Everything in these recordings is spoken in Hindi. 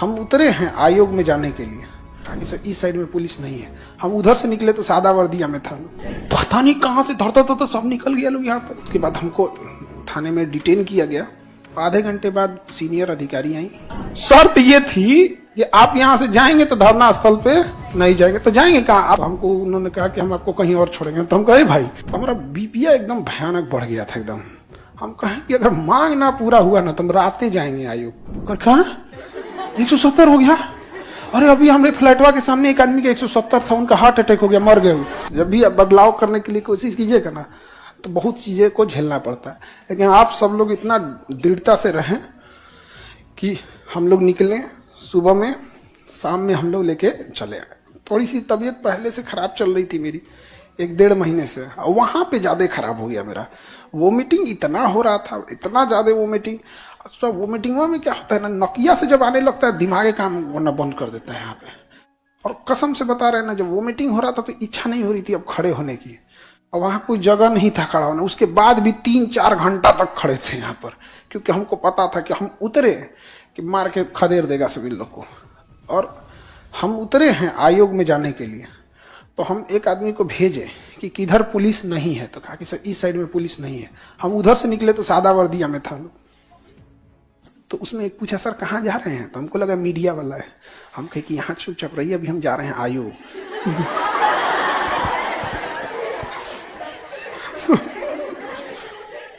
हम उतरे हैं आयोग में जाने के लिए। आगे से इस साइड में पुलिस नहीं है। हम उधर से निकले तो सादा वर्दिया में था। पता नहीं कहाँ से धरता था सब निकल गया लोग यहाँ पर। उसके बाद हमको थाने में डिटेन किया गया। आधे घंटे बाद सीनियर अधिकारी आई। शर्त ये थी कि आप यहाँ से जाएंगे तो धरना स्थल पे नहीं जाएंगे तो जाएंगे कहाँ आप। हमको उन्होंने कहा कि हम आपको कहीं और छोड़ेंगे। तो हम कहे भाई, तो हमारा बीपीआ एकदम भयानक बढ़ गया था एकदम। हम कहें कि अगर मांग ना पूरा हुआ ना तो हम रातें जाएंगे आयोग। कर कहा 170 हो गया। अरे अभी हमारे फ्लैटवा के सामने एक आदमी का 170 था, उनका हार्ट अटैक हो गया, मर गए। जब भी बदलाव करने के लिए कोशिश कीजिएगा ना तो बहुत चीजें को झेलना पड़ता है। लेकिन आप सब लोग इतना दृढ़ता से रहें कि हम लोग निकले सुबह में, शाम में हम लोग लेके चले आए। थोड़ी सी तबीयत पहले से खराब चल रही थी मेरी 1-1.5 महीने से। वहां पे ज्यादा खराब हो गया मेरा। वोमिटिंग इतना हो रहा था, इतना ज्यादा वोमिटिंग। अच्छा वोमिटिंग में क्या होता है ना, नकिया से जब आने लगता है दिमाग काम वरना बंद कर देता है यहाँ पे। और कसम से बता रहे हैं ना, जब वोमिटिंग हो रहा था तो इच्छा नहीं हो रही थी अब खड़े होने की। और वहां कोई जगह नहीं था खड़ा होना। उसके बाद भी 3-4 घंटा तक खड़े थे यहाँ पर, क्योंकि हमको पता था कि हम उतरे कि मार के खदेड़ देगा सभी लोग को। और हम उतरे हैं आयोग में जाने के लिए। तो हम एक आदमी को भेजे कि किधर पुलिस नहीं है। तो कहा कि सर इस साइड में पुलिस नहीं है। हम उधर से निकले तो सादा वर्दिया में था। तो उसमें एक पूछा, सर कहाँ जा रहे हैं? तो हमको लगा मीडिया वाला है। हम कहे कि यहाँ चुपचाप रहिए, अभी हम जा रहे हैं आयोग।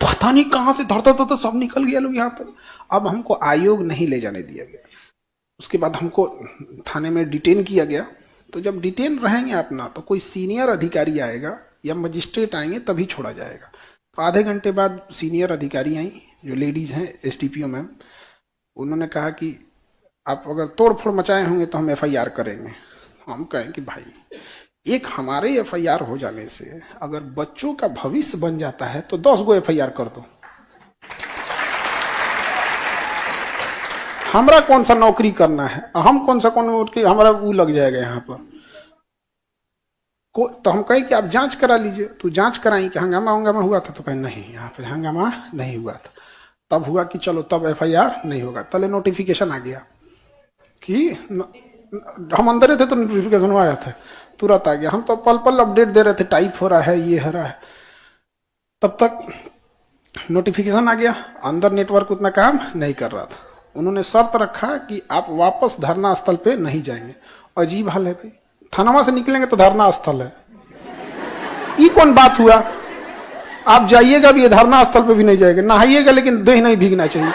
पता नहीं कहाँ से धरता था सब निकल गया लोग यहाँ पर। अब हमको आयोग नहीं ले जाने दिया गया। उसके बाद हमको थाने में डिटेन किया गया। तो जब डिटेन रहेंगे अपना तो कोई सीनियर अधिकारी आएगा या मजिस्ट्रेट आएंगे तभी छोड़ा जाएगा। तो आधे घंटे बाद सीनियर अधिकारी आई, जो लेडीज हैं एसडीपीओ मैम। उन्होंने कहा कि आप अगर तोड़ फोड़ मचाए होंगे तो हम एफआईआर करेंगे। हम कहें कि भाई, एक हमारे एफआईआर हो जाने से अगर बच्चों का भविष्य बन जाता है तो 10 गो एफआईआर कर दो। हमारा कौन सा नौकरी करना है, हम कौन नौकरी, हमारा वो लग जाएगा यहाँ पर। तो हम कहें कि आप जांच करा लीजिए। तो जांच कराई कि हंगामा हुआ था। तो कहें नहीं, यहाँ पे हंगामा नहीं हुआ था। तब हुआ कि चलो तब एफआईआर नहीं होगा। तले नोटिफिकेशन आ गया कि हम अंदर थे तो नोटिफिकेशन आया था, तुरंत आ गया। हम तो पल पल अपडेट दे रहे थे, टाइप हो रहा है, ये हो रहा है। तब तक नोटिफिकेशन आ गया। अंदर नेटवर्क उतना काम नहीं कर रहा था। उन्होंने शर्त रखा कि आप वापस धरना स्थल पे नहीं जाएंगे। अजीब हाल है भाई, थानावा से निकलेंगे तो धरना स्थल है। ये कौन बात हुआ? आप जाइएगा भी, धरना स्थल पे भी नहीं जाएंगे, नहाइएगा लेकिन देह नहीं भीगना चाहिए।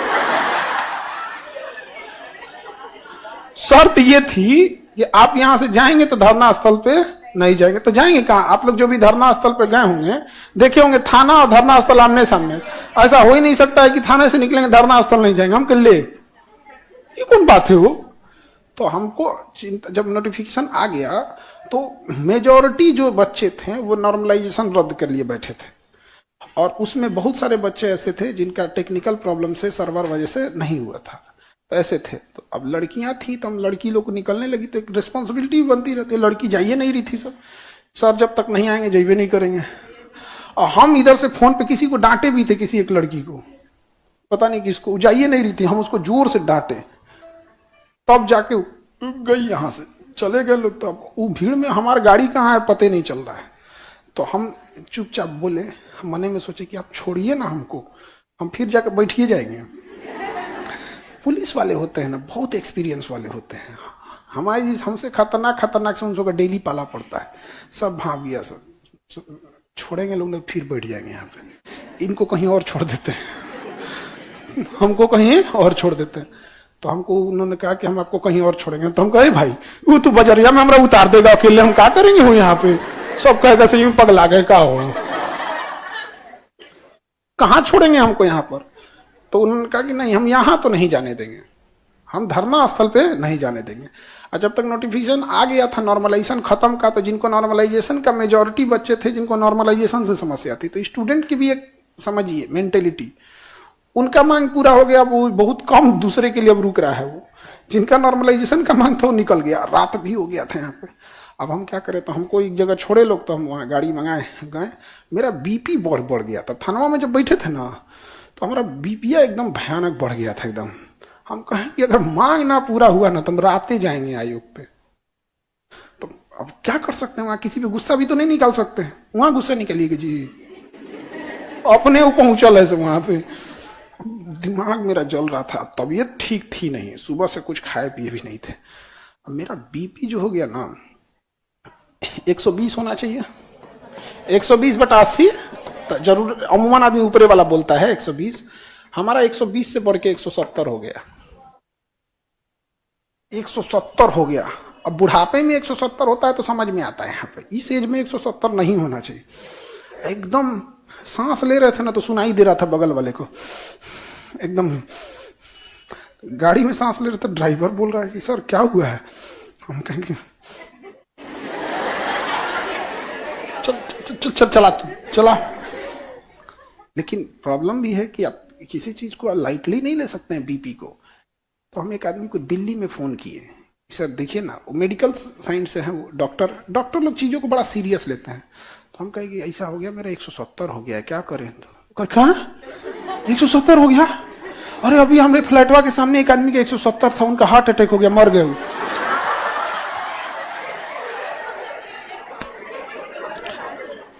शर्त ये थी कि आप यहां से जाएंगे तो धरना स्थल पे नहीं जाएंगे तो जाएंगे कहाँ? आप लोग जो भी धरना स्थल पे गए होंगे देखे होंगे, थाना और धरना स्थल आमने सामने। ऐसा हो ही नहीं सकता है कि थाने से निकलेंगे धरना स्थल नहीं जाएंगे। हम कह ले, ये कौन बात है वो? तो हमको चिंता, जब नोटिफिकेशन आ गया तो मेजॉरिटी जो बच्चे थे वो नॉर्मलाइजेशन रद्द कर लिए बैठे थे। और उसमें बहुत सारे बच्चे ऐसे थे जिनका टेक्निकल प्रॉब्लम से सर्वर वजह से नहीं हुआ था, तो ऐसे थे। तो अब लड़कियां थी तो हम लड़की लोग को निकलने लगी तो एक रिस्पॉन्सिबिलिटी बनती रहती है। लड़की जाइए नहीं रही थी, सब सर जब तक नहीं आएंगे जाइए नहीं करेंगे। और हम इधर से फोन पे किसी को डांटे भी थे, किसी एक लड़की को, पता नहीं किसको, जाइए नहीं रही थी। हम उसको जोर से डांटे, तब जाके गई। यहाँ से चले गए लोग। तो अब वो भीड़ में हमारी गाड़ी कहाँ है पता नहीं चल रहा है। तो हम चुपचाप बोले, हम मने में सोचे कि आप छोड़िए ना हमको, हम फिर जाकर बैठिए जाएंगे। पुलिस वाले होते हैं ना, बहुत एक्सपीरियंस वाले होते हैं। हमारी हमसे खतरनाक से उनको डेली पाला पड़ता है। सब भाविया सब छोड़ेंगे लोग फिर बैठ जाएंगे यहाँ पे। इनको कहीं और छोड़ देते हैं, हमको कहीं और छोड़ देते हैं। तो हमको उन्होंने कहा कि हम आपको कहीं और छोड़ेंगे। तो हम कहे भाई, वो तो बजरिया में हमारा उतार देगा अकेले, हम क्या करेंगे हो यहाँ पे? सब कहेगा सही में पगला गए का हो, कहाँ छोड़ेंगे हमको यहाँ पर? तो उन्होंने कहा कि नहीं, हम यहाँ तो नहीं जाने देंगे, हम धरना स्थल पे नहीं जाने देंगे। और जब तक नोटिफिकेशन आ गया था नॉर्मलाइजेशन खत्म का, तो जिनको नॉर्मलाइजेशन का मेजॉरिटी बच्चे थे जिनको नॉर्मलाइजेशन से समस्या थी, तो स्टूडेंट की भी एक समझिए मेंटेलिटी, उनका मांग पूरा हो गया। वो बहुत कम दूसरे के लिए अब रुक रहा है। वो जिनका नॉर्मलाइजेशन का मांग था वो निकल गया। रात भी हो गया था यहाँ पे। अब हम क्या करें? तो हमको एक जगह छोड़े लोग, तो हम वहाँ गाड़ी मंगाए गए। मेरा बीपी बढ़ गया था। थानवा में जब बैठे थे ना तो हमारा बीपीआ एकदम भयानक बढ़ गया था एकदम। हम कहें कि अगर मांग ना पूरा हुआ ना तो हम रातें जाएंगे आयोग पे। तो अब क्या कर सकते हैं, वहां किसी पे गुस्सा भी तो नहीं निकाल सकते हैं, वहां गुस्सा निकालिएगा जी, अपने वो पहुंचल है वहां पे। दिमाग मेरा जल रहा था, तबीयत ठीक थी नहीं, सुबह से कुछ खाए पिए भी नहीं थे। अब मेरा बीपी जो हो गया ना 120 होना चाहिए, 120/80 जरूर, अमूमन आदमी ऊपरे वाला बोलता है 120, हमारा 120 से बढ़ के 170 हो गया, 170 हो गया। अब बुढ़ापे में 170 होता है तो समझ में आता है, यहाँ पे इस एज में 170 नहीं होना चाहिए। एकदम सांस ले रहे थे ना तो सुनाई दे रहा था बगल वाले को, एकदम गाड़ी में सांस ले रहे थे, ड्राइवर बोल रहा है कि सर क्या हुआ है, हम कहेंगे चल चल चल चल चला चला। लेकिन प्रॉब्लम भी है कि आप किसी चीज को लाइटली नहीं ले सकते हैं, बीपी को। तो हम एक आदमी को दिल्ली में फोन किए, सर देखिए ना, वो मेडिकल साइंस से है, वो डॉक्टर लोग चीजों को बड़ा सीरियस लेते हैं। तो हम कहेंगे ऐसा हो गया, मेरा 170 हो गया है, क्या करें। तो कहा 170 हो गया, अरे अभी हमारे फ्लैटवा के सामने एक आदमी का 170 था, उनका हार्ट अटैक हो गया, मर गए।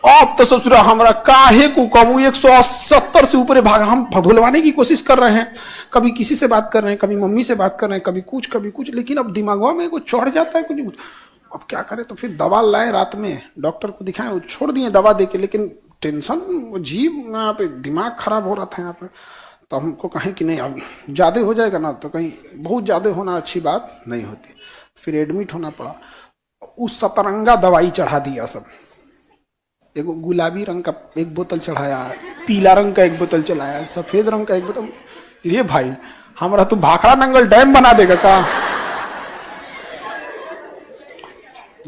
अब तो सोच रहा हमारा काहे को कम 170 से ऊपर भाग, हम भुलवाने की कोशिश कर रहे हैं, कभी किसी से बात कर रहे हैं, कभी मम्मी से बात कर रहे हैं, कभी कुछ, लेकिन अब दिमागवा में कुछ चढ़ जाता है कुछ। अब क्या करें, तो फिर दवा लाए, रात में डॉक्टर को दिखाएं, वो छोड़ दिए दवा देके, लेकिन टेंशन जीव यहाँ पे दिमाग खराब हो रहा था यहाँ पे। तो हमको कहें कि नहीं अब ज्यादा हो जाएगा ना, तो कहीं बहुत ज्यादा होना अच्छी बात नहीं होती, फिर एडमिट होना पड़ा। उस सतरंगा दवाई चढ़ा दिया सब, एक गुलाबी रंग का एक बोतल चढ़ाया, पीला रंग का एक बोतल चलाया, सफेद रंग का एक बोतल। ये भाई हमारा तो भाखड़ा नंगल डैम बना देगा का।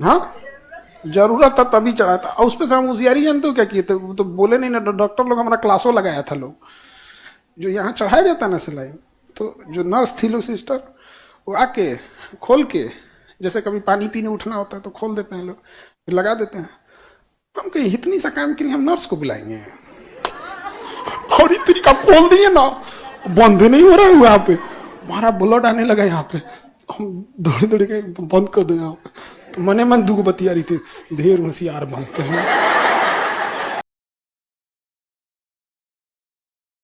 हाँ जरूरत था तभी चढ़ाया था, और उस पर से हम होशियारी जानते हो क्या किए थे, तो बोले नहीं ना, डॉक्टर लोग हमारा क्लासो लगाया था लोग, जो यहाँ चढ़ाया जाता है ना सिलाई, तो जो नर्स थी लोग सिस्टर, वो आके खोल के, जैसे कभी पानी पीने उठना होता है तो खोल देते हैं लोग, फिर लगा देते हैं। हम कहीं इतनी सा काम के लिए हम नर्स को बुलाएंगे, और इतनी का खोल दिए ना, बंद नहीं हो रहा है यहाँ पे, हमारा ब्लड आने लगा यहाँ पे, हम दौड़े के बंद कर दो यहाँ पे। तो मने मन दुख बतिया रही थी, ढेर होशियार बनते हैं।